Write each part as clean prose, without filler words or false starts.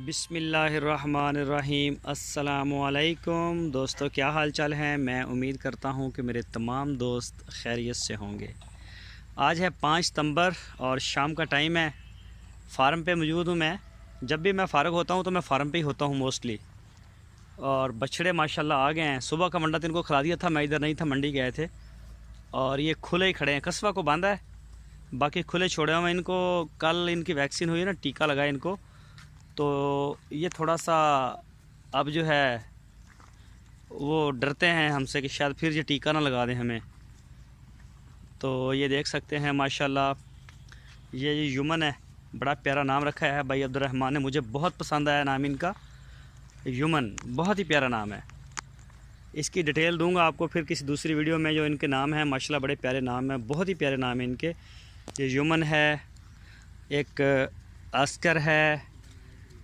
बिस्मिल्लाहिर्रहमानिर्रहीम। अस्सलामुअलैकुम दोस्तों, क्या हाल चाल है। मैं उम्मीद करता हूँ कि मेरे तमाम दोस्त खैरियत से होंगे। आज है 5 सितंबर और शाम का टाइम है। फार्म पे मौजूद हूँ मैं। जब भी मैं फ़ारग होता हूँ तो मैं फ़ार्म पे ही होता हूँ मोस्टली। और बछड़े माशाल्लाह आ गए हैं। सुबह का वंडा तो इनको खिला दिया था, मैं इधर नहीं था, मंडी गए थे। और ये खुले ही खड़े हैं। कस्वा को बांधा है, बाकी खुले छोड़े हुए हैं इनको। कल इनकी वैक्सीन हुई है ना, टीका लगा इनको, तो ये थोड़ा सा अब जो है वो डरते हैं हमसे कि शायद फिर ये टीका ना लगा दें हमें। तो ये देख सकते हैं माशाल्लाह, ये युमन है। बड़ा प्यारा नाम रखा है भाई अब्दुर्रहमान ने, मुझे बहुत पसंद आया नाम इनका। युमन बहुत ही प्यारा नाम है। इसकी डिटेल दूंगा आपको फिर किसी दूसरी वीडियो में। जो इनके नाम हैं माशाल्लाह बड़े प्यारे नाम हैं, बहुत ही प्यारे नाम हैं इनके। ये युमन है, एक अस्कर है,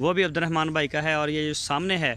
वो भी अब्दुर्रहमान भाई का है। और ये जो सामने है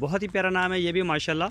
बहुत ही प्यारा नाम है ये भी माशाल्लाह।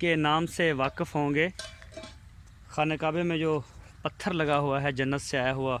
के नाम से वाकिफ़ होंगे। खाने काबे में जो पत्थर लगा हुआ है जन्नत से आया हुआ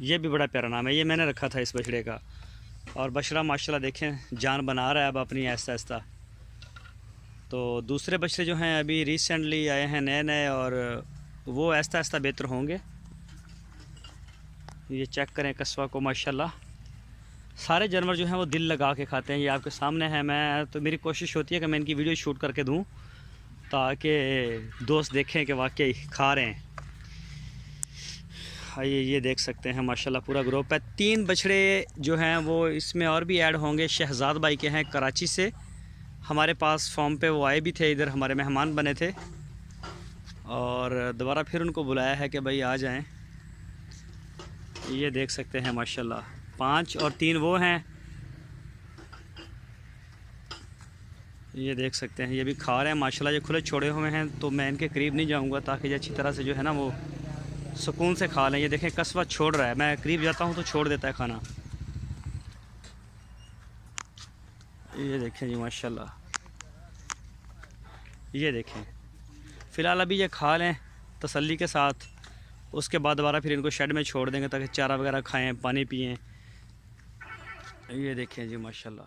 ये भी बड़ा प्यारा नाम है। ये मैंने रखा था इस बछड़े का। और बछड़ा माशाल्लाह देखें जान बना रहा है अब अपनी आहिस्ता आहिस्ता। तो दूसरे बछड़े जो हैं अभी रिसेंटली आए हैं नए नए, और वो आहिस्ता आहिस्ता बेहतर होंगे। ये चेक करें कस्वा को माशाल्लाह। सारे जानवर जो हैं वो दिल लगा के खाते हैं। ये आपके सामने है। मैं तो मेरी कोशिश होती है कि मैं इनकी वीडियो शूट करके दूं ताकि दोस्त देखें कि वाकई खा रहे हैं। ये देख सकते हैं माशाल्लाह पूरा ग्रुप है। 3 बछड़े जो हैं वो इसमें और भी ऐड होंगे। शहजाद भाई के हैं कराची से, हमारे पास फॉर्म पे वो आए भी थे, इधर हमारे मेहमान बने थे, और दोबारा फिर उनको बुलाया है कि भाई आ जाएं। ये देख सकते हैं माशाल्लाह 5 और 3 वो हैं। ये देख सकते हैं ये भी खा रहे हैं माशाल्लाह। ये खुले छोड़े हुए हैं तो मैं इनके करीब नहीं जाऊंगा ताकि ये अच्छी तरह से जो है ना वो सुकून से खा लें। ये देखें कस्वा छोड़ रहा है, मैं करीब जाता हूँ तो छोड़ देता है खाना। ये देखें जी माशाल्लाह, ये देखें। फ़िलहाल अभी ये खा लें तसल्ली के साथ, उसके बाद दोबारा फिर इनको शेड में छोड़ देंगे ताकि चारा वगैरह खाएं, पानी पिएं। ये देखें जी माशाल्लाह।